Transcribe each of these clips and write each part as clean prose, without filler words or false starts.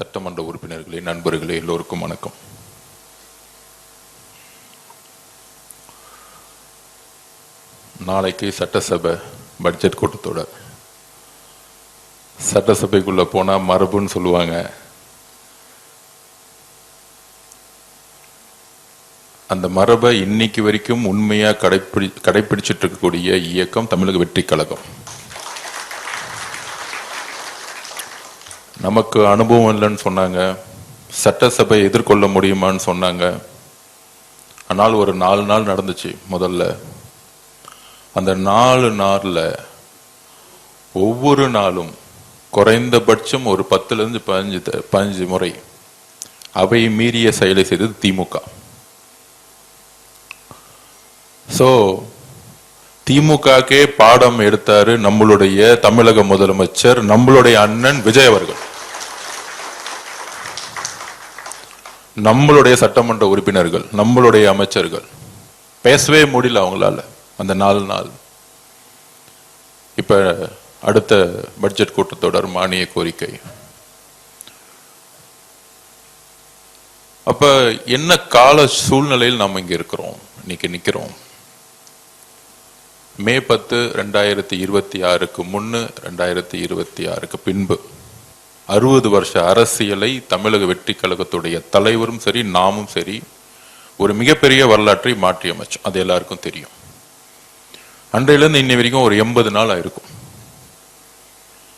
சட்டமன்ற உறுப்பினர்களே, நண்பர்களே, எல்லோருக்கும் வணக்கம். நாளைக்கு சட்டசபை பட்ஜெட் கூட்டத்தொடர். சட்டசபைக்குள்ள போனா மரபுன்னு சொல்லுவாங்க. அந்த மரபை இன்னைக்கு வரைக்கும் உண்மையா கடைபிடிச்சிட்டு இருக்கக்கூடிய இயக்கம் தமிழக வெற்றி கழகம். நமக்கு அனுபவம் இல்லைன்னு சொன்னாங்க, சட்டசபை எதிர்கொள்ள முடியுமான்னு சொன்னாங்க. ஆனால் ஒரு 4 நாள் நடந்துச்சு. முதல்ல அந்த 4 நாள்ல ஒவ்வொரு நாளும் குறைந்தபட்சம் ஒரு 10லிருந்து 15 முறை அவை மீறிய செயலை செய்தது திமுக. திமுகக்கே பாடம் எடுத்தாரு நம்மளுடைய தமிழக முதலமைச்சர், நம்மளுடைய அண்ணன் விஜய் அவர்கள். நம்மளுடைய சட்டமன்ற உறுப்பினர்கள், நம்மளுடைய அமைச்சர்கள் பேசவே முடியல அவங்களால அந்த 4 நாள். இப்ப அடுத்த பட்ஜெட் கூட்டத்தொடர் மானிய கோரிக்கை. அப்ப என்ன கால சூழ்நிலையில் நாம் இங்க இருக்கிறோம், இன்னைக்கு நிக்கிறோம்? மே 10, 2026 முன்னு 2026 பின்பு 60 வருஷ அரசியலை தமிழக வெற்றி கழகத்துடைய தலைவரும் சரி, நாமும் சரி, ஒரு மிகப்பெரிய வரலாற்றை மாற்றி அமைச்சோம். அது எல்லாருக்கும் தெரியும். அன்றையிலிருந்து இன்னை வரைக்கும் ஒரு 80 நாள் ஆயிருக்கும்.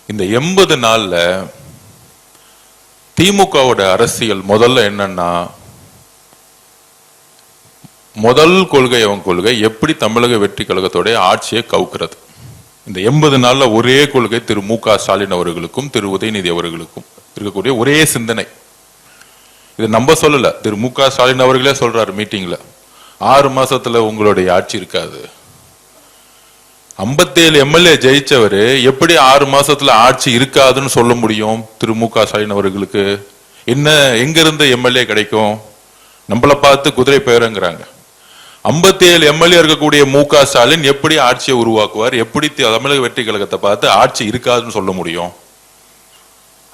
இந்த 80 நாள்ல திமுகவோட அரசியல் முதல்ல என்னன்னா, முதல் கொள்கை அவன் கொள்கை எப்படி தமிழக வெற்றி கழகத்தோட ஆட்சியை கவுக்கிறது. இந்த 80 நாள்ல ஒரே கொள்கை திரு மு.க. ஸ்டாலின் அவர்களுக்கும் திரு உதயநிதி அவர்களுக்கும் இருக்கக்கூடிய ஒரே சிந்தனை. இது நம்ம சொல்லல, திரு மு.க. ஸ்டாலின் அவர்களே சொல்றாரு மீட்டிங்ல, 6 மாசத்துல உங்களுடைய ஆட்சி இருக்காது. 57 எம்எல்ஏ ஜெயிச்சவரு எப்படி 6 மாசத்துல ஆட்சி இருக்காதுன்னு சொல்ல முடியும்? திரு மு.க. ஸ்டாலின் அவர்களுக்கு என்ன எங்க இருந்து எம்எல்ஏ கிடைக்கும்? நம்மள பார்த்து குதிரை பெயருங்கிறாங்க. 57 எம்எல்ஏ இருக்கக்கூடிய மு.க. ஸ்டாலின் எப்படி ஆட்சியை உருவாக்குவார்? எப்படி தமிழக வெற்றி கழகத்தை பார்த்து ஆட்சி இருக்காதுன்னு சொல்ல முடியும்?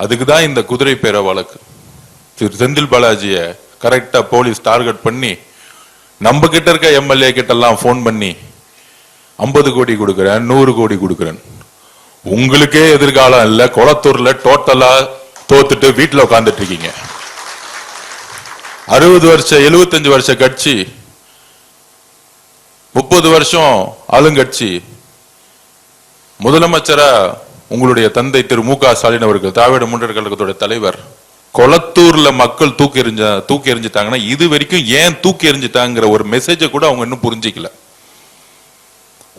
அதுக்குதான் இந்த குதிரை பேர வழக்கு. திரு செந்தில் பாலாஜிய கரெக்டா போலீஸ் டார்கெட் பண்ணி நம்ம கிட்ட இருக்க எம்எல்ஏ கிட்ட எல்லாம் போன் பண்ணி 50 கோடி கொடுக்கிறேன், 100 கோடி கொடுக்கிறேன், உங்களுக்கே எதிர்காலம் இல்ல, கொளத்தூர்ல டோட்டலா தோத்துட்டு வீட்டுல உட்கார்ந்துட்டு இருக்கீங்க. 60 வருஷம் 75 வருஷ கட்சி, 30 வருஷம் ஆளுங்கட்சி, முதலமைச்சரா உங்களுடைய தந்தை திரு மு.க. ஸ்டாலின் அவர்கள், திராவிட முன்னேற்ற கழகத்தோட தலைவர், கொளத்தூர்ல மக்கள் தூக்கி எறிஞ்சிட்டாங்கன்னா இது வரைக்கும் ஏன் தூக்கி எறிஞ்சிட்டாங்கிற ஒரு மெசேஜ கூட அவங்க இன்னும் புரிஞ்சிக்கல.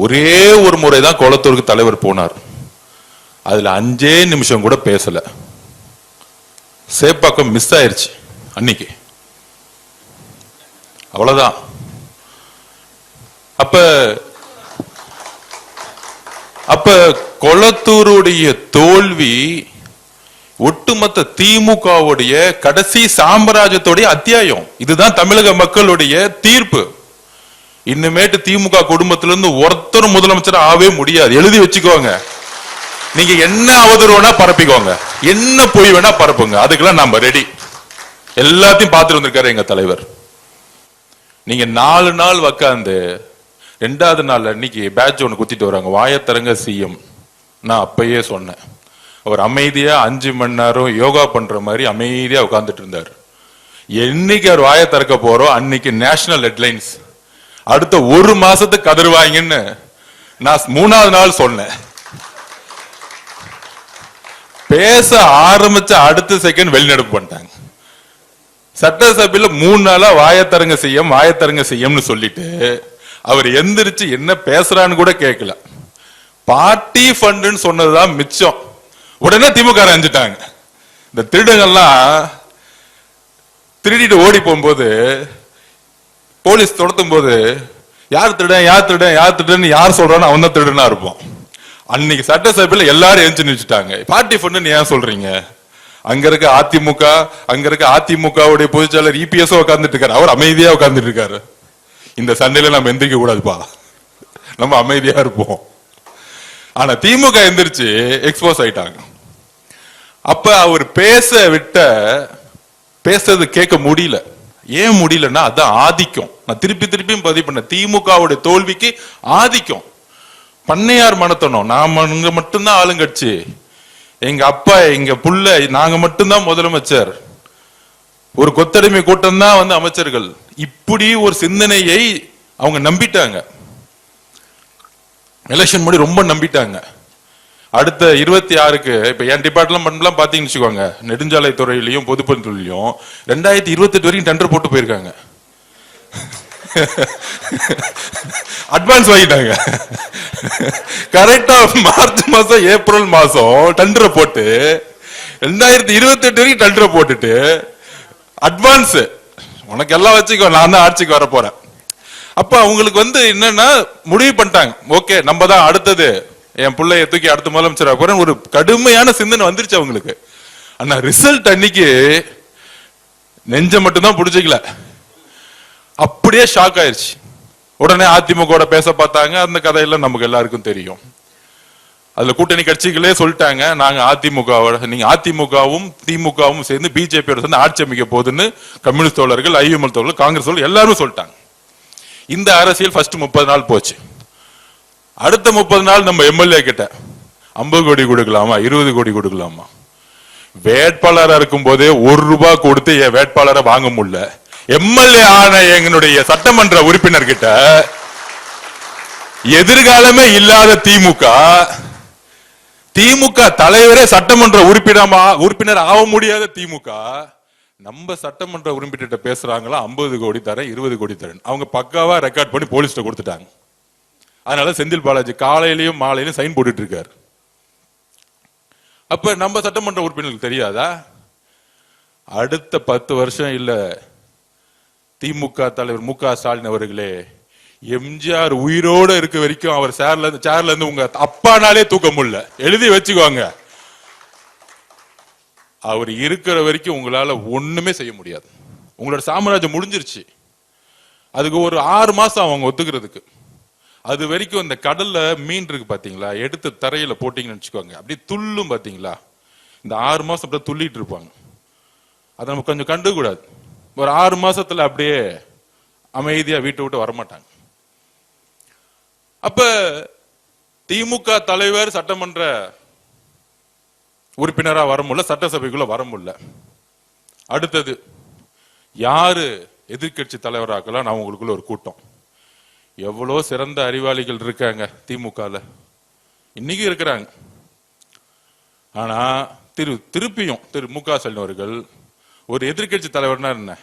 ஒரே ஒரு முறைதான் கொளத்தூருக்கு தலைவர் போனார். அதுல 5 நிமிஷம் கூட பேசல. சேப்பாக்கம் மிஸ் ஆயிருச்சு அன்னைக்கு, அவ்வளவுதான். அப்ப கொளத்தூருடைய தோல்வி ஒட்டுமொத்த திமுகவுடைய கடைசி சாம்ராஜ்யத்துடைய அத்தியாயம். இதுதான் தமிழக மக்களுடைய தீர்ப்பு. இன்னுமேட்டு திமுக குடும்பத்திலிருந்து ஒருத்தரும் முதலமைச்சர் ஆவே முடியாது. எழுதி வச்சுக்கோங்க. நீங்க என்ன அவதூறு வேணா பரப்பிக்கோங்க, என்ன பொய் வேணா பரப்புங்க, அதுக்கெல்லாம் நம்ம ரெடி. எல்லாத்தையும் பார்த்துட்டு வந்திருக்காரு எங்க தலைவர். நீங்க 4 நாள் உட்காந்து 2வது நாள் அன்னைக்கு பேட்ச் ஒன்று குத்திட்டு வராங்க, வாயத்தரங்க சிஎம். நான் அப்பயே சொன்னேன், அவர் அமைதியா 5 மணி நேரம் யோகா பண்ற மாதிரி அமைதியா உட்கார்ந்துட்டு இருந்தார். என்னைக்கு அவர் வாய திறக்க போறோம் அன்னைக்கு நேஷனல் ஹெட்லைன்ஸ், அடுத்த 1 மாசத்துக்கு கதறுவாங்கன்னு நான் 3வது நாள் சொன்னேன். பேச ஆரம்பிச்ச அடுத்த செகண்ட் வெளிநடப்பு பண்ணிட்டாங்க. சட்டசபையில 3 நாளா வாயத்தரங்க செய்யம்னு சொல்லிட்டு அவர் எந்திரிச்சு என்ன பேசுறான்னு கூட கேட்கல. பார்ட்டி ஃபண்டுன்னு சொன்னதுதான் மிச்சம். உடனே திமுக அஞ்சிட்டாங்க. இந்த திருடங்கள்லாம் திருடிட்டு ஓடி போகும்போது போலீஸ் துரத்தும் போது யார் திருடன் யார் சொல்றான்னு அவன் தான் திருடனா இருப்போம். அன்னைக்கு சட்டசபையில எல்லாரும் எழுந்து நிச்சுட்டாங்க. பார்ட்டி ஃபண்டுன்னு ஏன் சொல்றீங்க? அங்க இருக்க அதிமுக, அங்க இருக்க அதிமுகவுடைய பொதுச்செயலர் இபிஎஸ் உட்கார்ந்துட்டு இருக்காரு, அவர் அமைதியா உட்கார்ந்துட்டு இருக்காரு. இந்த சண்டையில நம்ம எந்திரிக்க கூடாதுப்பா, நம்ம அமைதியா இருப்போம். ஆனா திமுக எந்திரிச்சு எக்ஸ்போஸ் ஆயிட்டாங்க. அப்ப அவர் பேசுறது கேட்க முடியல. ஏன் முடியலன்னா அதான் ஆதிக்கம். நான் திருப்பியும் பதிவு பண்ண, திமுகவுடைய தோல்விக்கு ஆதிக்கம். பண்ணையார் மனத்தனம், நாம மட்டும்தான் ஆளுங்கட்சி, எங்க அப்பா எங்க புள்ள நாங்க மட்டும்தான் முதலமைச்சர், ஒரு கொத்தடிமை கூட்டம் தான் அமைச்சர்கள், இப்படி ஒரு சிந்தனையை அவங்க நம்பிட்டாங்க. எலெக்ஷன் முன்னாடி ரொம்ப நம்பிட்டாங்க. அடுத்த 26க்கு இப்ப என் டிபார்ட்மெண்ட்லாம் பாத்தீங்கன்னு வச்சுக்கோங்க, நெடுஞ்சாலை துறையிலையும் பொதுப்பணித்துறையிலையும் 2028 வரைக்கும் டெண்டர் போட்டு போயிருக்காங்க. அட்வான்ஸ் வாங்கிட்டாங்க. கரெக்டா மார்ச் மாசம் ஏப்ரல் மாசம் டெண்டரை போட்டு 2028 வரைக்கும் டெண்டரை போட்டுட்டு அட்வான்ஸ் உனக்கு எல்லாம் வச்சுக்கோ, நான் தான் ஆட்சிக்கு வர போறேன். அப்ப அவங்களுக்கு என்னன்னா முடிவு பண்ணிட்டாங்க, ஓகே நம்ம தான் அடுத்தது, என் பிள்ளைய தூக்கி அடுத்த முதலமைச்சர் போறேன், ஒரு கடுமையான சிந்தனை வந்துருச்சு அவங்களுக்கு. ஆனா ரிசல்ட் அன்னைக்கு நெஞ்ச மட்டும்தான் புடிச்சிக்கல, அப்படியே ஷாக் ஆயிருச்சு. உடனே அதிமுக பேச பார்த்தாங்க. அந்த கதையெல்லாம் நமக்கு எல்லாருக்கும் தெரியும். அதுல கூட்டணி கட்சிகளே சொல்லிட்டாங்க, நாங்க அதிமுகவும் திமுகவும் சேர்ந்து பிஜேபியோட சேர்ந்து ஆட்சி அமைக்க போகுதுன்னு கம்யூனிஸ்ட் தோழர்கள், ஐஎம்எல் தோழர்கள், காங்கிரஸ் தோழர்கள் எல்லாரும் சொல்லிட்டாங்க. இந்த அரசியல் ஃபர்ஸ்ட் 30 நாள் போச்சு. அடுத்த 30 நாள் நம்ம எம்எல்ஏ கிட்ட 50 கோடி கொடுக்கலாமா, 20 கோடி கொடுக்கலாமா, வேட்பாளராக இருக்கும் போதே 1 ரூபாய் கொடுத்து என் வேட்பாளரை வாங்க முடியல. எம்எல்ஏ ஆன எங்களுடைய சட்டமன்ற உறுப்பினர் கிட்ட எதிர்காலமே இல்லாத திமுக தலைவரே சட்டமன்ற உறுப்பினர் ஆக முடியாத திமுக நம்ம சட்டமன்ற உறுப்பினர் பேசுறாங்களா 50 கோடி தரேன் 20 கோடி தரேன். அவங்க பக்காவா ரெக்கார்ட் பண்ணி போலீஸ்ல கொடுத்துட்டாங்க. அதனால செந்தில் பாலாஜி காலையிலயும் மாலையிலும் சைன் போட்டுட்டு இருக்காரு. அப்ப நம்ம சட்டமன்ற உறுப்பினருக்கு தெரியாதா? அடுத்த 10 வருஷம் இல்ல, திமுக தலைவர் மு.க. ஸ்டாலின் அவர்களே, எம்ஜிஆர் உயிரோடு இருக்க வரைக்கும் அவர் சேர்ல இருந்து உங்க அப்பானாலே தூக்க முடியல, எழுதி வச்சுக்கோங்க. அவர் இருக்கிற வரைக்கும் உங்களால ஒண்ணுமே செய்ய முடியாது. உங்களோட சாம்ராஜ்யம் முடிஞ்சிருச்சு. அதுக்கு ஒரு 6 மாசம் அவங்க ஒத்துக்கிறதுக்கு. அது வரைக்கும் இந்த கடல்ல மீன் இருக்கு பாத்தீங்களா, எடுத்து தரையில போட்டீங்கன்னு வச்சுக்கோங்க, அப்படியே துள்ளும் பாத்தீங்களா, இந்த 6 மாசம் அப்படியே துள்ளிட்டு இருப்பாங்க. அதை நம்ம கொஞ்சம் கண்டுக்கூடாது. ஒரு 6 மாசத்துல அப்படியே அமைதியா வீட்டை விட்டு வரமாட்டாங்க. அப்ப திமுக தலைவர் சட்டமன்ற உறுப்பினரா வர முடியல, சட்டசபைக்குள்ள வர முடியல. அடுத்தது யாரு எதிர்கட்சி தலைவராக்கலாம்? நான் உங்களுக்குள்ள ஒரு கூட்டம், எவ்வளவு சிறந்த அறிவாளிகள் இருக்காங்க திமுகல, இன்னைக்கு இருக்கிறாங்க. ஆனா திருப்பியும் திரு மு.க. ஸ்டாலின் அவர்கள் ஒரு எதிர்கட்சி தலைவர்னா என்ன,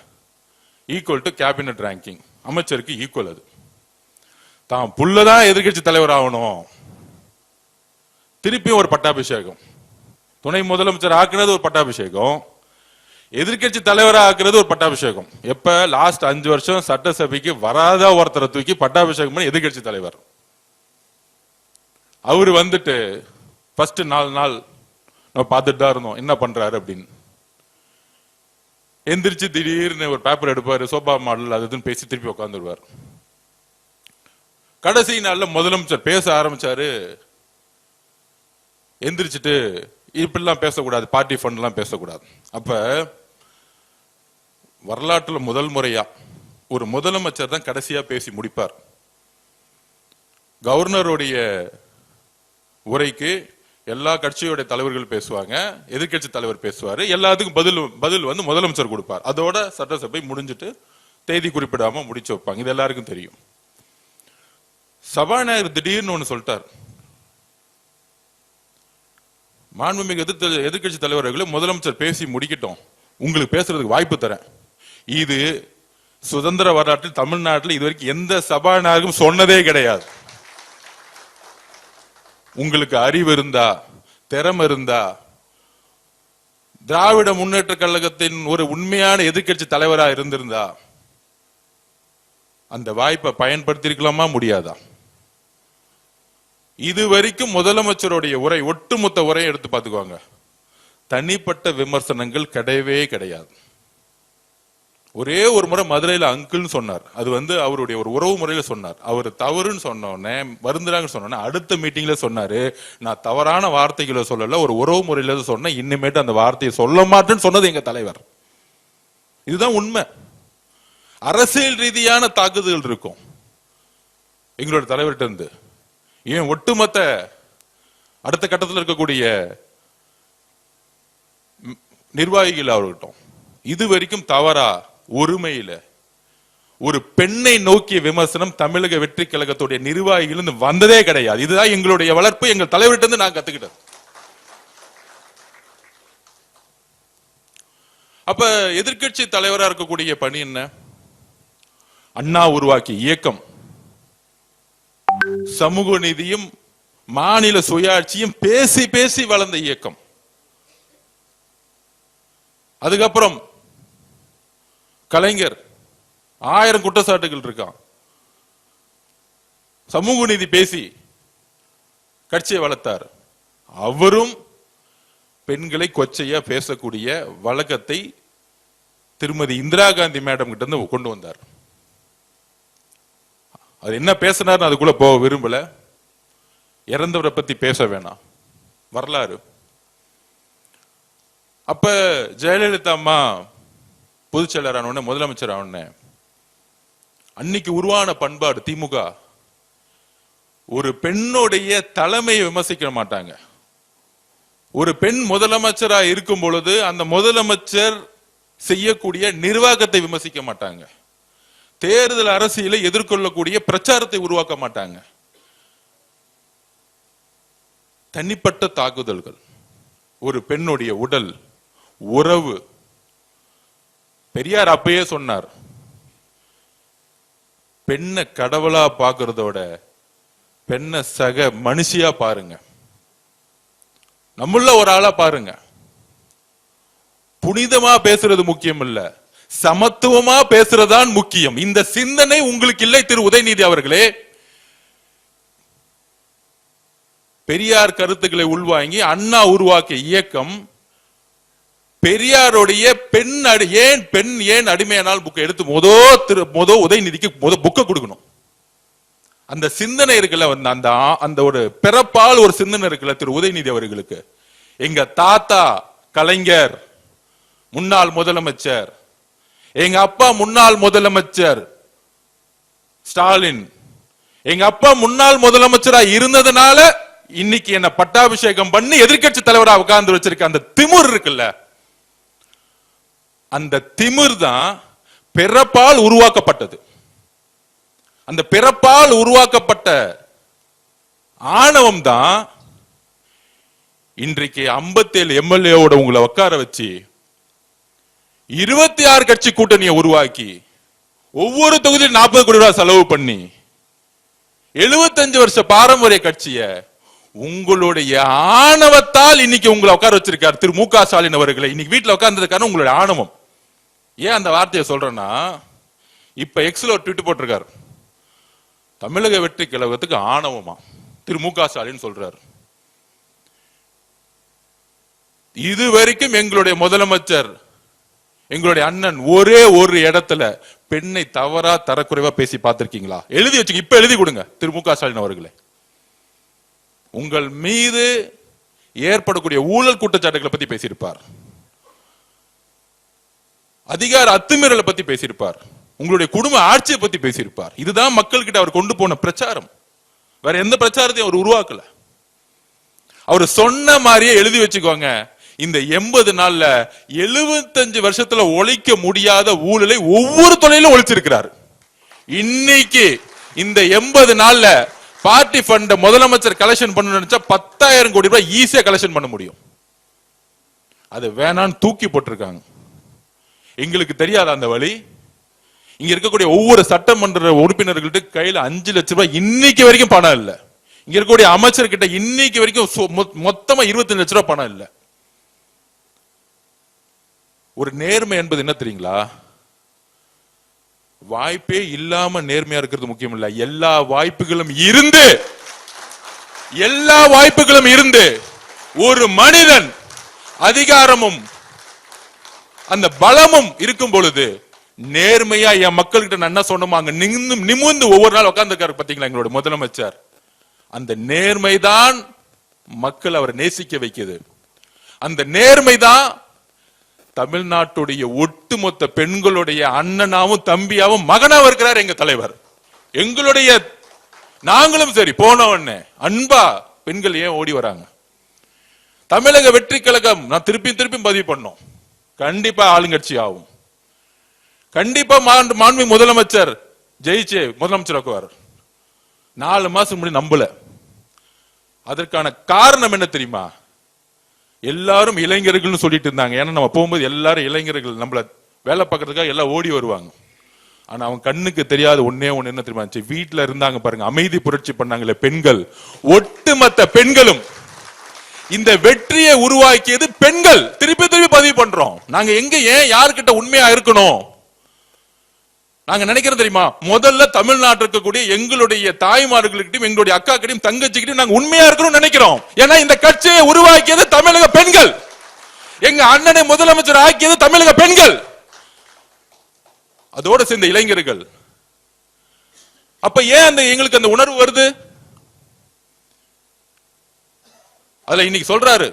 ஈக்குவல் டு கேபினட் ரேங்கிங், அமைச்சருக்கு ஈக்குவல். அது தான் புள்ளதான் எதிர்கட்சி தலைவர் ஆகணும். திருப்பியும் ஒரு பட்டாபிஷேகம், துணை முதலமைச்சர் ஆக்குறது ஒரு பட்டாபிஷேகம், எதிர்கட்சி தலைவரா ஆக்குறது ஒரு பட்டாபிஷேகம். எப்ப லாஸ்ட் 5 வருஷம் சட்டசபைக்கு வராத ஒருத்தரை தூக்கி பட்டாபிஷேகம் பண்ணி எதிர்கட்சி தலைவர். அவரு வந்துட்டு ஃபர்ஸ்ட் 4 நாள் நம்ம பார்த்துட்டு தான் இருந்தோம் என்ன பண்றாரு அப்படின்னு. எந்திரிச்சு திடீர்னு ஒரு பேப்பர் எடுப்பாரு, சோபா மாடல் அதுன்னு பேசி திருப்பி உட்காந்துருவார். கடைசி நாள்ல முதலமைச்சர் பேச ஆரம்பிச்சாரு. எந்திரிச்சிட்டு இப்படிலாம் பேசக்கூடாது, பார்ட்டி ஃபண்ட் எல்லாம் பேசக்கூடாது. அப்ப வரலாற்றுல முதல் முறையா ஒரு முதலமைச்சர் தான் கடைசியா பேசி முடிப்பார். கவர்னருடைய உரைக்கு எல்லா கட்சியோட தலைவர்கள் பேசுவாங்க, எதிர்கட்சி தலைவர் பேசுவாரு, எல்லாத்துக்கும் பதில் முதலமைச்சர் கொடுப்பார். அதோட சட்டசபை முடிஞ்சிட்டு தேதி குறிப்பிடாம முடிச்சு வைப்பாங்க. இது எல்லாருக்கும் தெரியும். சபாநாயகர் திடீர்னு ஒண்ணு சொல்லிட்டார், மாண்புமிகு எதிர்கட்சி தலைவர்களை முதலமைச்சர் பேசி முடிக்கட்டும், உங்களுக்கு பேசுறதுக்கு வாய்ப்பு தரேன். இது சுதந்திர வரலாற்றில் தமிழ்நாட்டில் இதுவரைக்கும் எந்த சபாநாயகரும் சொன்னதே கிடையாது. உங்களுக்கு அறிவு இருந்தா, திறமை இருந்தா, திராவிட முன்னேற்ற கழகத்தின் ஒரு உண்மையான எதிர்கட்சி தலைவரா இருந்திருந்தா அந்த வாய்ப்பை பயன்படுத்திருக்கலாமா, முடியாதா? இதுவரைக்கும் முதலமைச்சருடைய உரை, ஒட்டுமொத்த உரையை எடுத்து பார்த்துக்குவாங்க, தனிப்பட்ட விமர்சனங்கள் கிடையவே கிடையாது. ஒரே ஒரு முறை மதுரையில அங்கிள்னு சொன்னார். அது அவருடைய ஒரு உறவு முறையில சொன்னார். அவர் தவறுன்னு சொன்னோடனே வருந்துறாங்கன்னு சொன்னோன்னே அடுத்த மீட்டிங்ல சொன்னாரு, நான் தவறான வார்த்தைகளை சொல்லல, ஒரு உறவு முறையில சொன்னேன், இனிமேட்டு அந்த வார்த்தையை சொல்ல மாட்டேன்னு சொன்னது எங்க தலைவர். இதுதான் உண்மை. அரசியல் ரீதியான தாக்குதல் இருக்கும் எங்களோட தலைவர்கிட்ட இருந்து. ஏன் ஒட்டுமொத்த அடுத்த கட்டத்தில் இருக்கக்கூடிய நிர்வாகிகள் அவர்கிட்ட இது வரைக்கும் தவறா ஒருமையில ஒரு பெண்ணை நோக்கிய விமர்சனம் தமிழக வெற்றி கழகத்துடைய நிர்வாகிகள் வந்ததே கிடையாது. இதுதான் எங்களுடைய வளர்ப்பு, எங்கள் தலைவர்கிட்ட இருந்து நான் கத்துக்கிட்டேன். அப்ப எதிர்கட்சி தலைவரா இருக்கக்கூடிய பணி என்ன? அண்ணா உருவாக்கிய இயக்கம் சமூக நீதியும் மாநில சுயாட்சியும் பேசி பேசி வளர்ந்த இயக்கம். அதுக்கப்புறம் கலைஞர் 1000 குற்றச்சாட்டுகள் இருக்கான். சமூக நீதி பேசி கட்சியை வளர்த்தார். அவரும் பெண்களை கொச்சையா பேசக்கூடிய வழக்கத்தை திருமதி இந்திரா காந்தி மேடம் கிட்ட இருந்து கொண்டு வந்தார். அது என்ன பேசினார் அதுக்குள்ள போக விரும்பல. இறந்தவரை பத்தி பேச வேணாம், வரலாறு. அப்ப ஜெயலலிதா அம்மா பொதுச் செயலர் ஆன முதலமைச்சர் ஆன அன்னைக்கு உருவான பண்பாடு திமுக ஒரு பெண்ணுடைய தலைமையை விமர்சிக்க மாட்டாங்க. ஒரு பெண் முதலமைச்சரா இருக்கும் பொழுது அந்த முதலமைச்சர் செய்யக்கூடிய நிர்வாகத்தை விமர்சிக்க மாட்டாங்க. தேர்தல் அரசியலை எதிர்கொள்ளக்கூடிய பிரச்சாரத்தை உருவாக்க மாட்டாங்க. தனிப்பட்ட தாக்குதல்கள், ஒரு பெண்ணுடைய உடல் உறவு. பெரியார் அப்பயே சொன்னார், பெண்ணை கடவுளா பாக்குறதோட பெண்ணை சக மனுஷியா பாருங்க, நம்மள ஒரு ஆளா பாருங்க. புனிதமா பேசுறது முக்கியம் இல்ல, சமத்துவமா பேசுறதான் முக்கியம். இந்த சிந்தனை உங்களுக்கு இல்லை திரு உதயநிதி அவர்களே. பெரியார் கருத்துக்களை உள்வாங்கி அண்ணா உருவாக்கிய இயக்கம் பெரியாருடைய பெண் ஏன் அடிமையானால் புக்கை எடுத்து உதயநிதிக்கு புக்கை கொடுக்கணும். அந்த சிந்தனை இருக்குல்ல, அந்த ஒரு பிறப்பால் ஒரு சிந்தனை இருக்குல்ல திரு உதயநிதி அவர்களுக்கு. எங்க தாத்தா கலைஞர் முன்னாள் முதலமைச்சர், எங்க அப்பா முன்னாள் முதலமைச்சர் ஸ்டாலின், எங்க அப்பா முன்னாள் முதலமைச்சரா இருந்ததுனால இன்னைக்கு என்ன பட்டாபிஷேகம் பண்ணி எதிர்கட்சி தலைவரா உட்கார்ந்து வச்சிருக்க அந்த திமிர் இருக்குல்ல, அந்த திமிர் தான் பிறப்பால் உருவாக்கப்பட்டது. அந்த பிறப்பால் உருவாக்கப்பட்ட ஆணவம் தான் இன்றைக்கு 57 எம்எல்ஏவோட உங்களை உட்கார வச்சு 26 கட்சி கூட்டணியை உருவாக்கி ஒவ்வொரு தொகுதியில் 40 கோடி ரூபாய் செலவு பண்ணி 75 வருஷ பாரம்பரிய கட்சியை உங்களுடைய ஆணவத்தால் இன்னைக்கு உங்களை உட்கார வச்சிருக்காரு திரு மு க ஸ்டாலின் அவர்களை. இன்னைக்கு வீட்டுல உட்கார்ந்ததுக்கான உங்களுடைய ஆணவம். ஏன் அந்த வார்த்தையை சொல்றேன்னா, இப்ப எக்ஸ்ல ஒரு ட்வீட் போட்டிருக்காரு, தமிழக வெற்றி கழகத்துக்கு ஆணவமா திரு மு க ஸ்டாலின் சொல்றாரு. இதுவரைக்கும் எங்களுடைய முதலமைச்சர் எங்களுடைய அண்ணன் ஒரே ஒரு இடத்துல பெண்ணை தவறா தரக்குறைவா பேசி பார்த்திருக்கீங்களா? எழுதி வச்சுங்க, இப்ப எழுதி கொடுங்க திரு மு க ஸ்டாலின் அவர்களே. உங்கள் மீது ஏற்படக்கூடிய ஊழல் குற்றச்சாட்டுகளை பத்தி பேசியிருப்பார், அதிகார அத்துமீறலை பத்தி பேசியிருப்பார், உங்களுடைய குடும்ப ஆட்சியை பத்தி பேசியிருப்பார். இதுதான் மக்கள் கிட்ட அவர் கொண்டு போன பிரச்சாரம். வேற எந்த பிரச்சாரத்தையும் அவர் உருவாக்கல. அவர் சொன்ன மாதிரியே எழுதி வச்சுக்கோங்க, இந்த 80 நாள்ல 75 வருஷத்துல ஒழிக்க முடியாத ஊழலை ஒவ்வொரு துறையிலும் ஒழிச்சிருக்கிறார். இன்னைக்கு இந்த 80 நாள்ல பார்ட்டி ஃபண்ட் முதலமைச்சர் கலெக்ஷன் பண்ண நினைச்சா 10,000 கோடி ரூபாய் ஈஸியா கலெக்ஷன் பண்ண முடியும். அது வேணான்னு தூக்கி போட்டிருக்காங்க. எங்களுக்கு தெரியாத அந்த வழி. இங்க இருக்கக்கூடிய ஒவ்வொரு சட்டமன்ற உறுப்பினர்கள்ட்ட கையில 5 லட்சம் ரூபாய் இன்னைக்கு வரைக்கும் பணம் இல்ல. இங்க இருக்கக்கூடிய அமைச்சர்கிட்ட இன்னைக்கு வரைக்கும் மொத்தமா 25 லட்சம் ரூபாய் பணம் இல்ல. ஒரு நேர்மை என்பது என்ன தெரியுங்களா? வாய்ப்பே இல்லாம நேர்மையா இருக்கிறது முக்கியம் இல்ல, எல்லா வாய்ப்புகளும் இருந்து ஒரு மனிதன் அதிகாரமும் அந்த பலமும் இருக்கும் பொழுது நேர்மையா என் மக்கள்கிட்ட நான் என்ன சொன்னோமோ அங்க நிமிர்ந்து ஒவ்வொரு நாள் உட்கார்ந்துருக்காரு பாத்தீங்களா எங்களோட முதலமைச்சர். அந்த நேர்மைதான் மக்கள் அவரை நேசிக்க வைக்குது. அந்த நேர்மைதான் தமிழ்நாட்டுடைய ஒட்டுமொத்த பெண்களுடைய அண்ணனாவும் தம்பியாவும் மகனாவும் இருக்கிறார் எங்க தலைவர். எங்களுடைய நாங்களும் சரி போன உடனே அன்பா பெண்கள் ஏன் ஓடி வராங்க? தமிழக வெற்றி கழகம் நான் திருப்பி பதிவு பண்ணோம். கண்டிப்பா ஆளுங்கட்சி ஆகும். கண்டிப்பா மாண்பு முதலமைச்சர் ஜெயிச்சு முதலமைச்சர் ஆக்குவார். 4 மாசம் முன்னாடி நம்பல. அதற்கான காரணம் என்ன தெரியுமா? எல்லாரும் இளைஞர்கள் சொல்லிட்டு இருந்தாங்க. ஏன்னா நம்ம போகும்போது எல்லாரும் இளைஞர்கள் நம்மள வேலை பார்க்கறதுக்காக எல்லாம் ஓடி வருவாங்க. ஆனா அவன் கண்ணுக்கு தெரியாத ஒன்னே ஒண்ணு என்ன தெரியுமா? வீட்டுல இருந்தாங்க பாருங்க, அமைதி புரட்சி பண்ணாங்களே பெண்கள், ஒட்டுமொத்த பெண்களும் இந்த வெற்றியை உருவாக்கியது பெண்கள். திருப்பி பதிவு பண்றோம். நாங்க எங்க ஏன் யாருக்கிட்ட உண்மையா இருக்கணும்? நாங்க நினைக்கிறோம் தெரியுமா? முதல்ல தமிழ்நாட்டில் இருக்கக்கூடிய எங்களுடைய தாய்மார்களுக்கிட்டையும் எங்களுடைய அக்கா கிட்டையும் தங்கச்சிக்கிட்டையும் நாங்க உண்மையா இருக்கணும்னு நினைக்கிறோம். ஏன்னா இந்த கட்சியை உருவாக்கியது தமிழக பெண்கள். எங்க அண்ணனை முதலமைச்சர் ஆக்கியது தமிழக பெண்கள், அதோட சேர்ந்த இளைஞர்கள். அப்ப ஏன் எங்களுக்கு அந்த உணர்வு வருது? அதுல இன்னைக்கு சொல்றாரு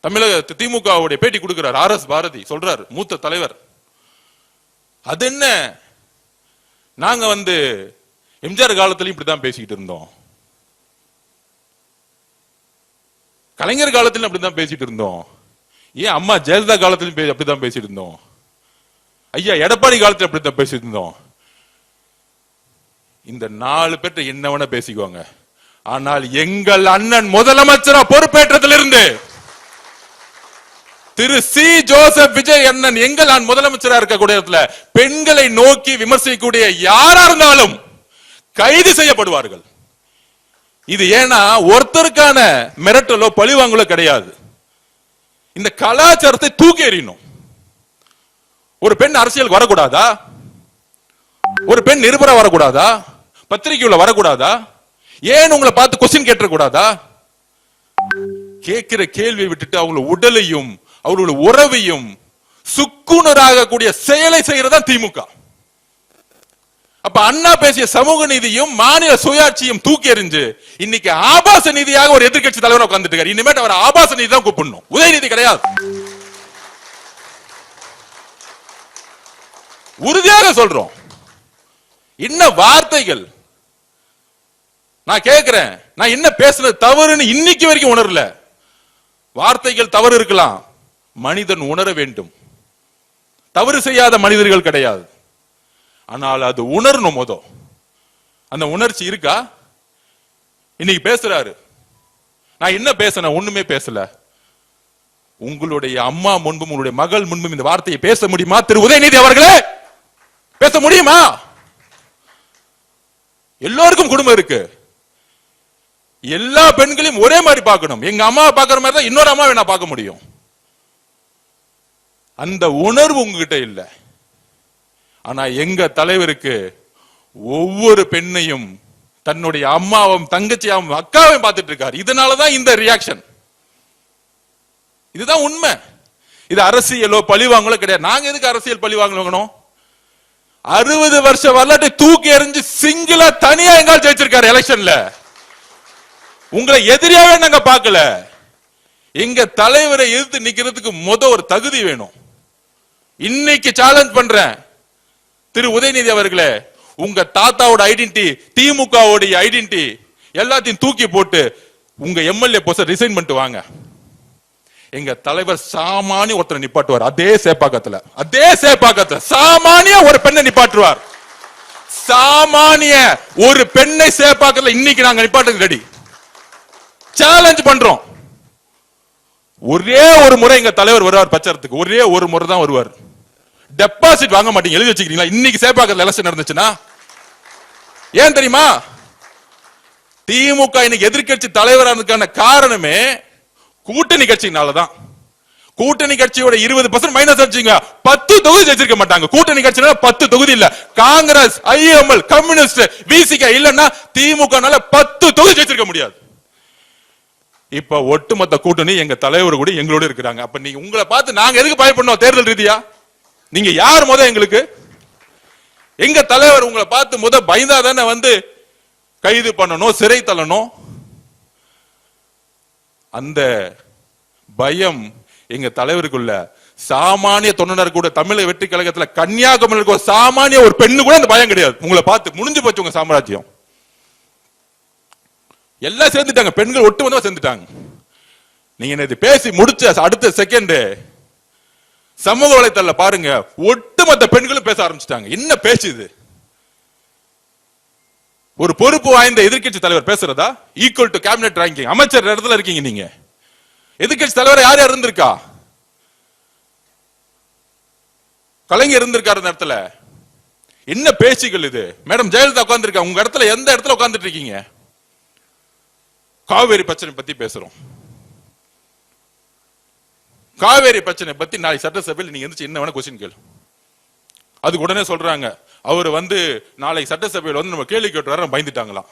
தமிழக திமுகவுடைய பேட்டி கொடுக்கிறார் RS பாரதி சொல்றாரு, மூத்த தலைவர். அது என்ன, நாங்க எம்ஜிஆர் காலத்திலும் இப்படிதான் பேசிக்கிட்டு இருந்தோம், கலைஞர் காலத்திலும் அப்படிதான் பேசிட்டு இருந்தோம், ஏன் அம்மா ஜெயலலிதா காலத்திலும் அப்படிதான் பேசிட்டு இருந்தோம், ஐயா எடப்பாடி காலத்தில் அப்படித்தான் பேசிட்டு இருந்தோம். இந்த 4 பேர்ட்ட என்ன வேணா பேசிக்குவாங்க. ஆனால் எங்கள் அண்ணன் முதலமைச்சரா பொறுப்பேற்றதிலிருந்து திரு சி ஜோசப் விஜய் அண்ணன் எங்கள் முதலமைச்சரா இருக்கக்கூடிய பெண்களை நோக்கி விமர்சிக்கக்கூடிய யாரா இருந்தாலும் கைது செய்யப்படுவார்கள். இது ஏன்னா ஒருத்தருக்கான மிரட்டலோ பழிவாங்கலோ கிடையாது. இந்த கலாச்சாரத்தை தூக்கி எறியணும். ஒரு பெண் அரசியலுக்கு வரக்கூடாதா? ஒரு பெண் நிருபரா வரக்கூடாதா? பத்திரிகையுள்ள வரக்கூடாதா? ஏன் உங்களை பார்த்து கொஸ்டின் கேட்ட கூடாதா? கேட்கிற கேள்வியை விட்டுட்டு அவங்கள உடலையும் அவர்களோட உறவையும் சுக்குனராக கூடிய செயலை செய்யறதா திமுக. அப்ப அண்ணா பேசிய சமூக நீதியும் மாநில சுயாட்சியும் தூக்கி எறிஞ்சு இன்னைக்கு ஆபாச நீதியாக ஒரு எதிர்கட்சி தலைவர் உட்கார்ந்துட்டு இருக்காரு. இனிமேட்டு அவர் ஆபாச நீதி தான் கூப்பிடணும், உதயநிதி கிடையாது. உறுதியாக சொல்றோம். என்ன வார்த்தைகள்! நான் கேட்கிறேன், நான் என்ன பேசுறது தவறுன்னு இன்னைக்கு வரைக்கும் உணரல. வார்த்தைகள் தவறு இருக்கலாம், மனிதன் உணர வேண்டும். தவறு செய்யாத மனிதர்கள் கிடையாது, ஆனால் அது உணரணும். அந்த உணர்ச்சி இருக்கா? இன்னைக்கு பேசுறாரு, நான் என்ன பேசின? ஒண்ணுமே பேசல. உங்களுடைய அம்மா முன்பும் உங்களுடைய மகள் முன்பும் இந்த வார்த்தையை பேச முடியுமா திரு உதயநிதி அவர்களே? பேச முடியுமா? எல்லோருக்கும் குடும்பம் இருக்கு. எல்லா பெண்களையும் ஒரே மாதிரி பார்க்கணும். எங்க அம்மா பார்க்கிற மாதிரி தான் இன்னொரு அம்மாவை நான் பார்க்க முடியும். அந்த உணர்வு உங்ககிட்ட இல்ல. ஆனா எங்க தலைவருக்கு ஒவ்வொரு பெண்ணையும் தன்னுடைய அம்மாவும் தங்கச்சியாவும் அக்காவையும் பார்த்துட்டு இருக்காரு. இதனாலதான் இந்த ரியாக்ஷன். இதுதான் உண்மை. இது அரசியலோ பழிவாங்களோ கிடையாது. நாங்க எதுக்கு அரசியல் பழிவாங்கணும்? 60 வருஷ வரலாற்றை தூக்கி எறிஞ்சு சிங்கிளா தனியா எங்கால் ஜெயிச்சிருக்காரு எலெக்ஷன்ல. உங்களை எதிரியாவே நாங்க பார்க்கல. எங்க தலைவரை எதிர்த்து நிக்கிறதுக்கு ஒரு தகுதி வேணும். இன்னைக்கு சேலஞ்ச் பண்றேன் திரு உதயநிதி அவர்களே, உங்க தாத்தாவோட ஐடென்டிட்டி, திமுகவோட ஐடென்டிட்டி எல்லாத்தையும் தூக்கி போட்டு உங்க எம்எல்ஏ போஸ்ட் ரிசைன் பண்ணிட்டு வாங்க. எங்க தலைவர் சாமானிய ஒருத்தரை நிப்பாட்டுவார். அதே சேப்பாக்கத்துல சாமானிய ஒரு பெண்ணை நிப்பாட்டுவார். சாமானிய ஒரு பெண்ணை சேப்பாக்கத்துல இன்னைக்கு நாங்க நிப்பாட்டுக்கு ரெடி. சேலஞ்ச் பண்றோம். ஒரே ஒரு முறை எங்க தலைவர் வருவார் பிரச்சாரத்துக்கு, ஒரே ஒரு முறை தான் வருவார். டெபாசிட் வாங்க மாட்டீங்க, எழுதி வச்சுக்கிறீங்களா? இன்னைக்கு சேப்பாக்கத்துல எலெக்ஷன் நடந்துச்சுன்னா ஏன் தெரியுமா? திமுக இன்னைக்கு எதிர்கட்சி தலைவரானதுக்கான காரணமே கூட்டணி கட்சினாலதான். கூட்டணி கட்சியோட 20% மைனஸ் அடிச்சீங்க, 10 தொகுதி ஜெயிச்சிருக்க மாட்டாங்க. கூட்டணி கட்சினால 10 தொகுதி இல்ல. காங்கிரஸ், ஐஎம்எல், கம்யூனிஸ்ட், விசிக இல்லன்னா திமுக 10 தொகுதி ஜெயிச்சிருக்க முடியாது. இப்ப ஒட்டுமொத்த கூட்டணி எங்க தலைவர் கூட எங்களோட இருக்கிறாங்க. அப்ப நீங்க உங்களை பார்த்து நாங்க எதுக்கு பயப்படணும்? தேர்தல் ரீதியா நீங்க யார் எங்களுக்கு? எங்க தலைவர் உங்களை பார்த்து பயந்தா தானே வந்து கைது பண்ணணும், சிறை தள்ளணும். அந்த பயம் எங்க தலைவருக்குள்ள சாமானிய தொண்டர் கூட தமிழக வெற்றி கழகத்தில் கன்னியாகுமரிக்கு ஒரு சாமானிய ஒரு பெண்ணு கூட அந்த பயம் கிடையாது. உங்களை பார்த்து முடிஞ்சு போச்சு உங்க சாம்ராஜ்யம். எல்லாம் சேர்ந்துட்டாங்க, பெண்கள் ஒட்டு வந்து சேர்ந்துட்டாங்க. நீங்க பேசி முடிச்ச அடுத்த செகண்ட் சமூக வலைத்தள பாருங்க, ஒட்டுமொத்த பெண்களும் பேச ஆரம்பிச்சிட்டாங்க. என்ன பேசுது? ஒரு பொறுப்பு வாய்ந்த எதிர்கட்சி தலைவர் பேசுறதா? ஈக்குவல் டு கேபினெட் ரேங்கிங், அமைச்சர் இடத்துல இருக்கீங்க நீங்க. எதிர்கட்சி தலைவர் யார் யார் இருந்திருக்கா? கலைஞர் இருந்திருக்காரு இந்த இடத்துல. என்ன பேச்சுகள் இது? மேடம் ஜெயலலிதா உட்கார்ந்து உங்க இடத்துல எந்த இடத்துல உட்கார்ந்துட்டு இருக்கீங்க? காவேரி பிரச்சனை பத்தி பேசுறோம். காவேரி பிரச்சனை பத்தி நாளை சட்டசபையில் நீங்க எந்திரிச்சு என்ன வேணா கொஸ்டின் கேளு. அதுக்கு உடனே சொல்றாங்க, அவர் வந்து நாளைக்கு சட்டசபையில் வந்து நம்ம கேள்வி கேட்டு வர பயந்துட்டாங்களாம்.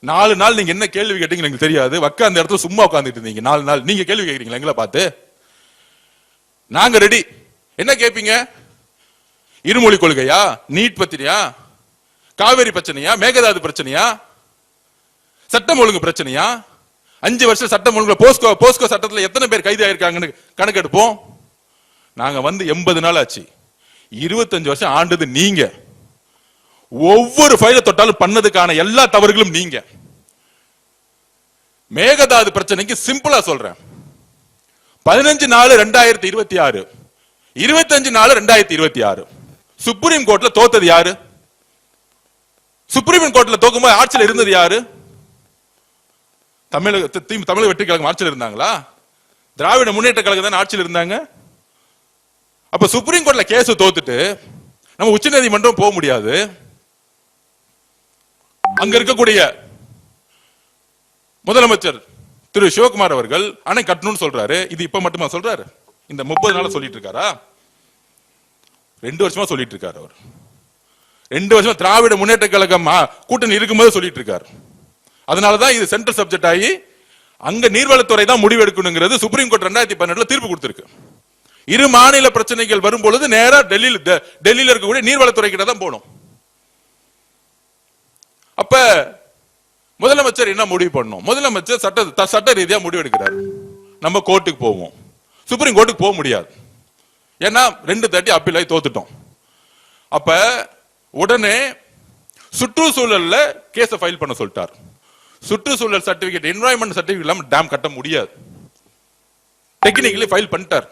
4 நாள் நீங்க என்ன கேள்வி கேட்டீங்க எனக்கு தெரியாது. அந்த இடத்துல சும்மா உட்காந்துட்டு இருந்தீங்க 4 நாள். நீங்க கேள்வி கேட்கறீங்களா எங்களை பார்த்து? நாங்க ரெடி. என்ன கேட்பீங்க? இருமொழி கொள்கையா, நீட் பத்திரியா, காவேரி பிரச்சனையா, மேகதாது பிரச்சனையா, சட்டம் ஒழுங்கு பிரச்சனையா? 5 வருஷம் சட்டம் ஒழுங்கு போஸ்கோ சட்டத்தில் எத்தனை பேர் கைது ஆயிருக்காங்கன்னு கணக்கெடுப்போம். நாங்க வந்து 80 நாள் ஆச்சு. 25 வருஷம் ஆண்டது நீங்க. ஒவ்வொரு ஃபைல தொட்டாலும் பண்ணதுக்கான எல்லா தவறுகளும் நீங்க. மேகதாது பிரச்சனைக்கு சிம்பிளா சொல்றேன். 15/4/2026, 25/4/2026 சுப்ரீம் கோர்ட்ல தோத்தது யாரு? சுப்ரீம் கோர்ட்ல தோக்கும்போது ஆட்சியில் இருந்தது யாரு? தமிழக வெற்றி கழகம் ஆட்சியில் இருந்தாங்களா? திராவிட முன்னேற்ற கழகம் தான் ஆட்சியில் இருந்தாங்க. அப்ப சுப்ரீம் கோர்ட்ல கேஸ் தோத்துட்டு நம்ம உச்ச நீதிமன்றம் போக முடியாது. அங்க இருக்கக்கூடிய முதலமைச்சர் திரு சிவகுமார் அவர்கள் அணை கட்டணும்னு சொல்றாரு. இது இப்ப மட்டுமா சொல்றாரு? இந்த 30 நாளா சொல்லிட்டு இருக்காரா? 2 வருஷமா சொல்லிட்டு இருக்காரு. அவர் 2 வருஷமா திராவிட முன்னேற்ற கழகம் கூட்டணி இருக்கும்போது சொல்லிட்டு இருக்காரு. அதனாலதான் இது சென்ட்ரல் சப்ஜெக்ட் ஆகி அங்க நீர்வளத்துறை தான் முடிவு எடுக்கணுங்கிறது சுப்ரீம் கோர்ட் 2018 தீர்ப்பு கொடுத்திருக்கு. இரு மாநில பிரச்சனைகள் வரும்பொழுது நேரா டெல்லியில இருக்கக்கூடிய நீர்வளத்துறை கிட்ட தான் போகணும். அப்ப முதலமைச்சர் என்ன முடிவு பண்ணணும்? முதலமைச்சர் சட்ட ரீதியா முடிவு எடுக்கிறார். நம்ம கோர்ட்டுக்கு போவோம். சுப்ரீம் கோர்ட்டுக்கு போக முடியாது. ஏன்னா 230 அப்பீல் ஆகி தோத்துட்டோம். அப்ப உடனே சுற்றுச்சூழல்ல கேஸ ஃபைல் பண்ண சொல்லிட்டார். சுற்றுச்சூழல் சர்டிபிகேட், என்வாயன்மெண்ட் சர்டிபிகேட் இல்லாம டேம் கட்ட முடியாது. டெக்னிக்கலி ஃபைல் பண்ணிட்டார்.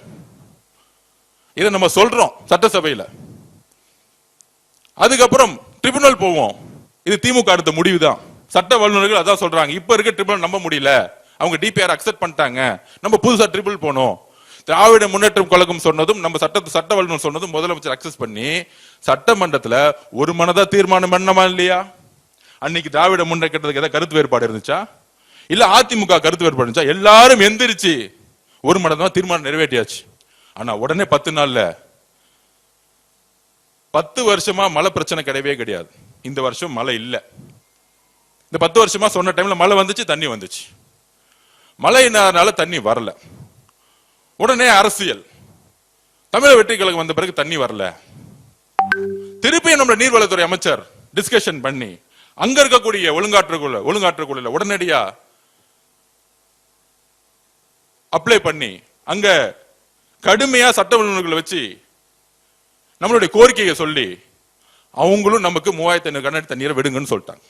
இதை நம்ம சொல்றோம் சட்டசபையில. அதுக்கப்புறம் ட்ரிபியூனல் போவோம். இது திமுக அடுத்த முடிவு தான். சட்ட வல்லுநர்கள் அதான் சொல்றாங்க. இப்ப இருக்க ட்ரிபியூனல் நம்ப முடியல, அவங்க டிபிஆர் அக்செப்ட் பண்ணிட்டாங்க, நம்ம புதுசா ட்ரிபியூனல் போனோம். திராவிட முன்னேற்றம் கழகம் சொன்னதும் நம்ம சட்ட வல்லுநர் சொன்னதும் முதலமைச்சர் அக்சஸ் பண்ணி சட்டமன்றத்துல ஒரு மனதா தீர்மானம் பண்ணமா இல்லையா? அன்னைக்கு திராவிட முன்னேற்றத்துக்கு ஏதாவது கருத்து வேறுபாடு இருந்துச்சா? இல்ல அதிமுக கருத்து வேறுபாடு இருந்துச்சா? எல்லாரும் எந்திரிச்சு ஒரு மனதா தீர்மானம் நிறைவேற்றியாச்சு. ஆனா உடனே 10 நாள்ல 10 வருஷமா மழை பிரச்சனை கிடையவே கிடையாது. இந்த வருஷம் மழை இல்ல. இந்த 10 வருஷமா சொன்ன டைம்ல மழை வந்துச்சு, தண்ணி வந்துச்சு. மழையினால தண்ணி வரல. உடனே அரசியல், தமிழக வெற்றி கழகம் வந்த பிறகு தண்ணி வரல. திருப்பி நம்ம நீர்வளத்துறை அமைச்சர் டிஸ்கஷன் பண்ணி அங்க இருக்கக்கூடிய ஒழுங்காற்றுக்குள்ள உடனடியா அப்ளை பண்ணி அங்க கடுமையா சட்ட வல்லுநர்களை வச்சு நம்மளுடைய கோரிக்கையை சொல்லி அவங்களும் நமக்கு 3500 கனஅடி தண்ணீரை விடுங்கன்னு சொல்லிட்டாங்க.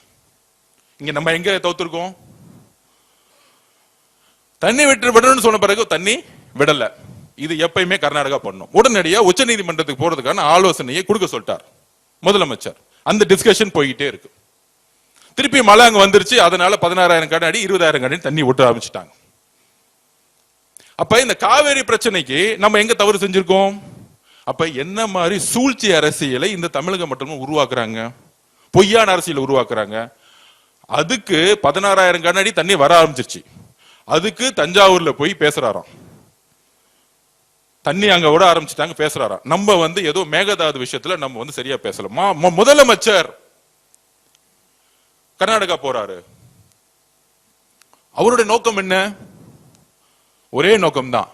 இங்க நம்ம எங்க தோத்துருக்கோம்? தண்ணி விடணும்னு சொன்ன பிறகு தண்ணி விடல. இது எப்பயுமே கர்நாடகா பண்ணும். உடனடியா உச்ச நீதிமன்றத்துக்கு போறதுக்கான ஆலோசனையை கொடுக்க சொல்லிட்டார் முதலமைச்சர். அந்த டிஸ்கஷன் போய்கிட்டே இருக்கு. திருப்பி மழை அங்க வந்துருச்சு. அதனால 16,000 கனஅடி 20,000 கனஅடி தண்ணி விட்டு ஆரம்பிச்சுட்டாங்க. அப்ப இந்த காவேரி பிரச்சனைக்கு நம்ம எங்க தவறு செஞ்சிருக்கோம்? அப்ப என்ன மாதிரி சூழ்ச்சி அரசியலை இந்த தமிழகம் மட்டும் உருவாக்குறாங்க, பொய்யான அரசியலை உருவாக்குறாங்க. அதுக்கு 16,000 கனஅடி தண்ணி வர ஆரம்பிச்சிருச்சு. அதுக்கு தஞ்சாவூர்ல போய் பேசுறாராம். தண்ணி அங்க விட ஆரம்பிச்சுட்டாங்க, பேசுறாராம். நம்ம வந்து ஏதோ மேகதாது விஷயத்துல நம்ம வந்து சரியா பேசலாமா? முதலமைச்சர் கர்நாடகா போறாரு. அவருடைய நோக்கம் என்ன? ஒரே நோக்கம் தான்.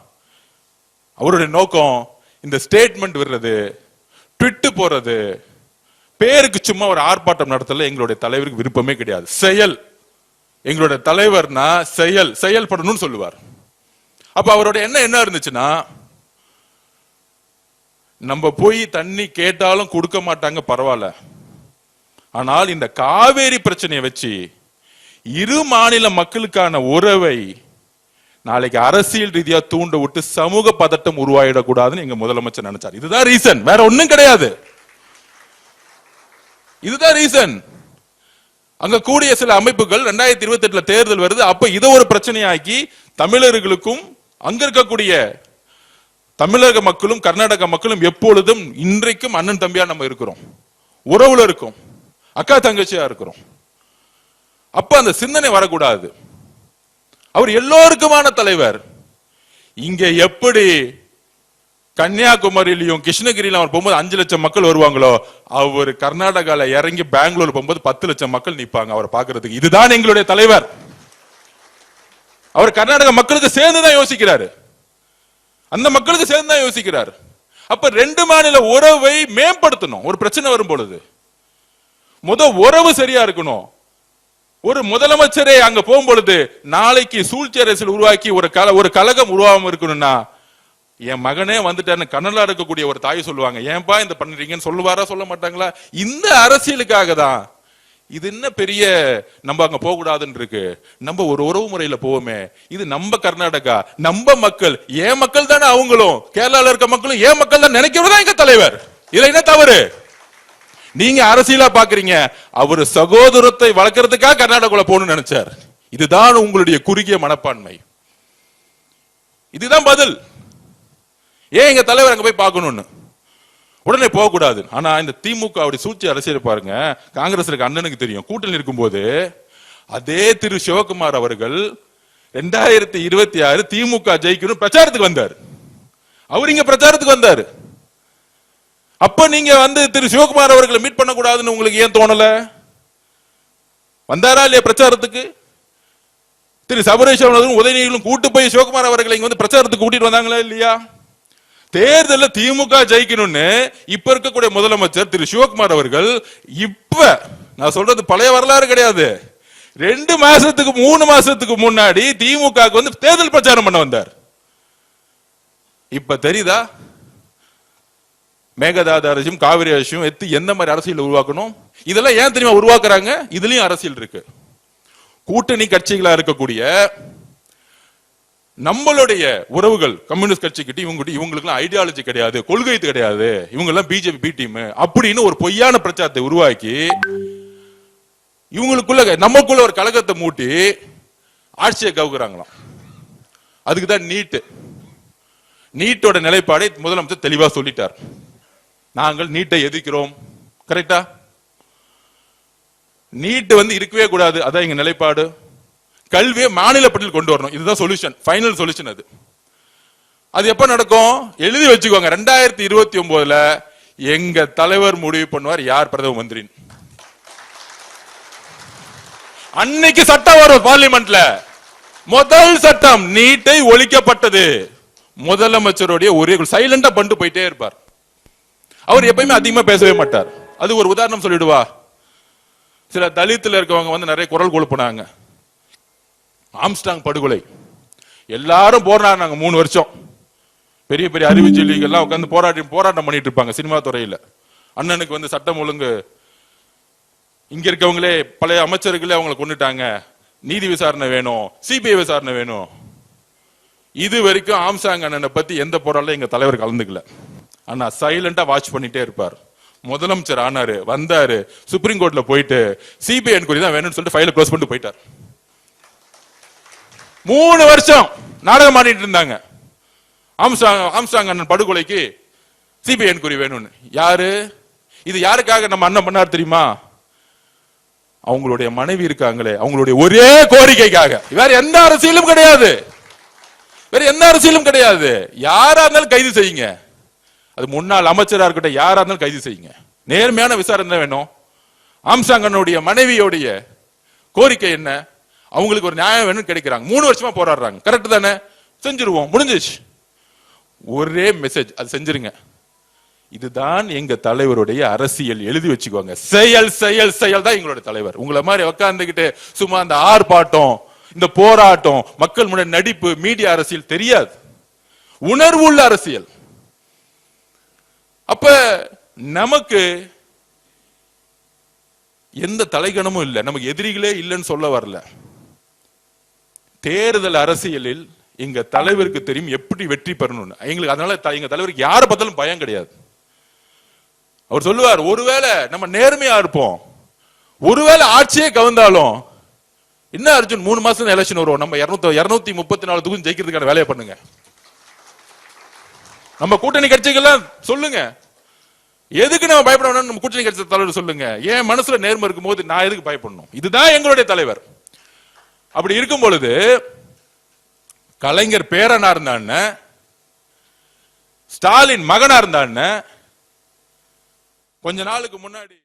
அவருடைய நோக்கம் இந்த ஸ்டேட்மெண்ட் விடுறது, ட்விட்டு போறது, பேருக்கு சும்மா ஒரு ஆர்ப்பாட்டம் நடத்தல எங்களுடைய தலைவருக்கு விருப்பமே கிடையாது. செயல், எங்களுடைய தலைவர்னா செயல்படணும்னு சொல்லுவார். அப்ப அவருடைய என்ன இருந்துச்சுன்னா, நம்ம போய் தண்ணி கேட்டாலும் கொடுக்க மாட்டாங்க, பரவாயில்ல. ஆனால் இந்த காவேரி பிரச்சனையை வச்சு இரு மாநில மக்களுக்கான உறவை நாளைக்கு அரசியல் ரீதியா தூண்ட விட்டு சமூக பதட்டம் உருவாயிடக்கூடாதுன்னு எங்க முதலமைச்சர் நினைச்சார். இதுதான் ரீசன், வேற ஒண்ணும் கிடையாது. இதுதான் ரீசன். அங்க கூடிய சில அமைப்புகள் 2028 தேர்தல் வருது, அப்ப இதை ஒரு பிரச்சனையாக்கி தமிழர்களுக்கும் அங்க இருக்கக்கூடிய தமிழக மக்களும் கர்நாடக மக்களும் எப்பொழுதும் இன்றைக்கும் அண்ணன் தம்பியா நம்ம இருக்கிறோம், உறவுல இருக்கும், அக்கா தங்கச்சியா இருக்கிறோம். அப்ப அந்த சிந்தனை வரக்கூடாது. அவர் எல்லோருக்குமான தலைவர். இங்க எப்படி கன்னியாகுமரியிலும் கிருஷ்ணகிரியிலும் அவர் போகும்போது 5 லட்சம் மக்கள் வருவாங்களோ, அவர் கர்நாடகால இறங்கி பெங்களூர் போகும்போது 10 லட்சம் மக்கள் நிற்பாங்க அவரை பார்க்கறதுக்கு. இதுதான் எங்களுடைய தலைவர். அவர் கர்நாடக மக்களுக்கு சேர்ந்துதான் யோசிக்கிறாரு, அந்த மக்களுக்கு சேர்ந்துதான் யோசிக்கிறார். அப்ப 2 மாநில உறவை மேம்படுத்தணும். ஒரு பிரச்சனை வரும் பொழுது உறவு சரியா இருக்கணும். ஒரு முதலமைச்சரே அங்க போகும்பொழுது நாளைக்கு சூழ்ச்சி அரசியல் உருவாக்கி ஒரு கலகம் உருவாம இருக்கணும்னா, என் மகனே வந்துட்டான்னு கனலா இருக்கக்கூடிய ஒரு தாய் சொல்லுவாங்க, ஏன்பா இந்த பண்றீங்கன்னு சொல்லுவாரா, சொல்ல மாட்டாங்களா? இந்த அரசியலுக்காக தான். இது என்ன பெரிய நம்ம அங்க போக கூடாதுன்னு இருக்கு, நம்ம ஒரு உறவு முறையில போவோமே, இது நம்ம கர்நாடகா, நம்ம மக்கள், ஏன் மக்கள் தானே அவங்களும், கேரளால இருக்க மக்களும் ஏன் மக்கள் தான் நினைக்கிறதா எங்க தலைவர். இதுல என்ன தவறு? நீங்க அரசியலா பாக்குறீங்க, அவரு சகோதரத்தை வளர்க்கறதுக்காக கர்நாடகால போகணும்னு நினைச்சார். இதுதான் உங்களுடைய குறுகிய மனப்பான்மை. இதுதான் பதில். ஏன் எங்க தலைவர் அங்க போய் பார்க்கணும்னு உடனே போக கூடாது. ஆனா இந்த திமுக சூழ்ச்சி அரசியல் பாருங்க, காங்கிரஸ் இருக்க அண்ணனுக்கு தெரியும். கூட்டணி இருக்கும்போது அதே திரு சிவகுமார் அவர்கள் 2026 திமுக ஜெயிக்கணும் பிரச்சாரத்துக்கு வந்தார். அவர் இங்க பிரச்சாரத்துக்கு வந்தார். அப்ப நீங்க திரு சிவகுமார் அவர்களை மீட் பண்ண கூடாதுன்னு உங்களுக்கு ஏன் தோணல? வந்தாரா இல்லையா பிரச்சாரத்துக்கு? திரு சபரேஷ் உதயநிதிகளும் கூட்டு போய் சிவகுமார் அவர்களை இங்க பிரச்சாரத்துக்கு கூட்டிட்டு வந்தாங்களா இல்லையா? தேர்தலில் திமுக ஜெயிக்கணும்னு இப்ப இருக்கக்கூடிய முதலமைச்சர் திரு சிவகுமார் அவர்கள், இப்ப நான் சொல்றது பழைய வரலாறு கிடையாது, 2 மாசத்துக்கு 3 மாசத்துக்கு முன்னாடி திமுக தேர்தல் பிரச்சாரம் பண்ண வந்தார். இப்ப தெரியுதா மேகதாது அரசும் காவிரி அரசும் எந்த மாதிரி அரசியல் உருவாக்கணும்? இதெல்லாம் ஏன் தெரியுமா உருவாக்குறாங்க? இதுலயும் அரசியல் இருக்கு. கூட்டணி கட்சிகளா இருக்கக்கூடிய நம்மளுடைய உறவுகள் கம்யூனிஸ்ட் கட்சி கிட்ட இவங்களுக்கு ஐடியாலஜி கிடையாது, கொள்கை கிடையாது, இவங்க எல்லாம் பிஜேபி பி டீம் அப்படின்னு ஒரு பொய்யான பிரச்சாரத்தை உருவாக்கி இவங்களுக்குள்ள நமக்குள்ள ஒரு கலகத்தை மூட்டி ஆட்சியை கவுக்குறாங்களாம். அதுக்குதான் நீட்டோட நிலைப்பாடை முதலமைச்சர் தெளிவா சொல்லிட்டார். நாங்கள் நீட்டை எதிர்க்கிறோம். கரெக்டா? நீட் இருக்கவே கூடாது, அதான் எங்க நிலைப்பாடு. கல்வியை மாநில பட்டியல் கொண்டு வரணும், இதுதான் சொல்யூஷன், ஃபைனல் சொல்யூஷன். அது எப்ப நடக்கும் எழுதி வச்சுக்கோங்க. 2029 எங்க தலைவர் முடிவு பண்ணுவார் யார் பிரதம மந்திரி. அன்னைக்கு சட்டம் வரும் பார்லிமெண்ட்ல. முதல் சட்டம் நீட்டை ஒழிக்கப்பட்டது. முதலமைச்சருடைய ஒரே சைலண்டா பண்ணிட்டு போயிட்டே இருப்பார். அவர் எப்பயுமே அதிகமா பேசவே மாட்டார். அது ஒரு உதாரணம் சொல்லிடுவா. சில தலித்துல இருக்கவங்க நிறைய குரல் கொடுப்பாங்க. ஆம்ஸ்டாங் படுகொலை எல்லாரும் போராடினாங்க 3 வருஷம். பெரிய பெரிய அறிவுஜீவிகள்லாம் உட்கார்ந்து போராட்டம் பண்ணிட்டு இருப்பாங்க சினிமா துறையில. அண்ணனுக்கு சட்டம் ஒழுங்கு, இங்க இருக்கவங்களே பழைய அமைச்சர்களே அவங்களை கொண்டுட்டாங்க, நீதி விசாரணை வேணும், சிபிஐ விசாரணை வேணும். இது வரைக்கும் ஆம்ஸ்டாங் அண்ணனை பத்தி எந்த போராட்டம் எங்க தலைவர் கலந்துக்கல. ஆனா சைலண்டா வாட்ச் பண்ணிட்டே இருப்பார். முதலமைச்சர் ஆனாரு, வந்தாரு, சுப்ரீம் கோர்ட்ல போயிட்டு சிபிஐ என்கொயரி தான் வேணும்னு சொல்லிட்டு ஃபைலை க்ளோஸ் பண்ணிட்டு போயிட்டார். 3 வருஷம் நாடகம் ஆடிட்டு இருந்தாங்க. ஆம்ஸ்டாங் அண்ணன் படுகொலைக்கு சிபிஐ என்கொயரி வேணும்னு. யாரு இது? யாருக்காக நம்ம அண்ணன் பண்ணார் தெரியுமா? அவங்களுடைய மனைவி இருக்காங்களே, அவங்களுடைய ஒரே கோரிக்கைக்காக. வேற எந்த அரசியலும் கிடையாது, வேற எந்த அரசியலும் கிடையாது. யாரா இருந்தாலும் கைது செய்யுங்க. அது முன்னாள் அமைச்சரா இருக்கட்டும், யாரா இருந்தாலும் கைது செய்யுங்க. நேர்மையான விசாரணை வேணும். ஆம்ஸ்டாங் அண்ணனுடைய மனைவியோடைய கோரிக்கை என்ன? அவங்களுக்கு ஒரு நியாயம் வேணும் கிடைக்கிறாங்க. 3 வருஷமா போராடுறாங்க. கரெக்ட் தானே? செஞ்சிருவோம், முடிஞ்சிச்சு. ஒரே மெசேஜ், அது செஞ்சிருங்க. இதுதான் எங்க தலைவருடைய அரசியல், எழுதி வச்சுக்கோங்க. செயல் செயல் செயல் தான் எங்களுடைய தலைவர். உங்களை மாதிரி உட்கார்ந்துகிட்டு சும்மா அந்த ஆர்ப்பாட்டம், இந்த போராட்டம், மக்கள் முன்னாடி நடிப்பு, மீடியா அரசியல் தெரியாது. உணர்வுள்ள அரசியல். அப்ப நமக்கு எந்த தலைகணமும் இல்லை, நமக்கு எதிரிகளே இல்லைன்னு சொல்ல வரல. தேர்தல் அரசியலில் எங்க தலைவருக்கு தெரியும் எப்படி வெற்றி பெறணும்னு. எங்களுக்கு அதனால எங்க தலைவருக்கு யாரை பார்த்தாலும் பயம் கிடையாது. அவர் சொல்லுவார், ஒருவேளை நம்ம நேர்மையா இருப்போம், ஒருவேளை ஆட்சியே கவர்ந்தாலும் என்ன அர்ஜுன் 3 மாசம் எலெக்ஷன் வரும், நம்ம 234 தொகுதி ஜெயிக்கிறதுக்கான வேலையை பண்ணுங்க. நம்ம கூட்டணி கட்சிகள்லாம் சொல்லுங்க, எதுக்கு நம்ம பயப்படணும்? நம்ம கூட்டணி கட்சி தலைவர் சொல்லுங்க. என் மனசுல நேர்மை இருக்கும் போது நான் எதுக்கு பயப்படணும்? இதுதான் எங்களுடைய தலைவர். அப்படி இருக்கும் பொழுது கலைஞர் பேரனா இருந்தான், ஸ்டாலின் மகனா இருந்தான். கொஞ்ச நாளுக்கு முன்னாடி